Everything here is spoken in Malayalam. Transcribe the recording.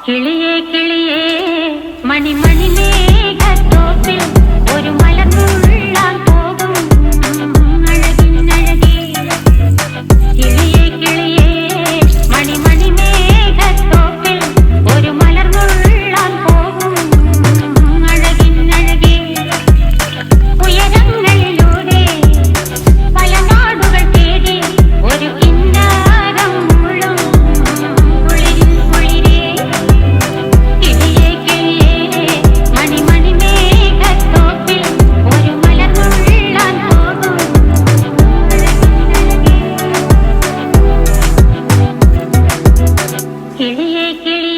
കിളിയേ കിളിയേ മണിമണി മേഘത്തോപ്പിൽ ഒരു മലർന്നുള്ളാൻ പോകും അഴകിനഴകേ. കിളിയേ കിളിയേ മണിമണി മേഘത്തോപ്പിൽ ഒരു മലർന്നുള്ളാൻ പോകും അഴകിനഴകേ. ഉയരങ്ങളിലൂടെ പല നാടുകൾ തേടി ഒരു കിന്നാരം മുള്ളും കുളിരിൽ കുളിരേ. കിളിയേ കിളിയേ മണിമണി മേഘത്തോപ്പിൽ ഒരു മലർന്നുള്ളാൻ പോകും അഴകിനഴകേ. കിളിയേ കിളിയേ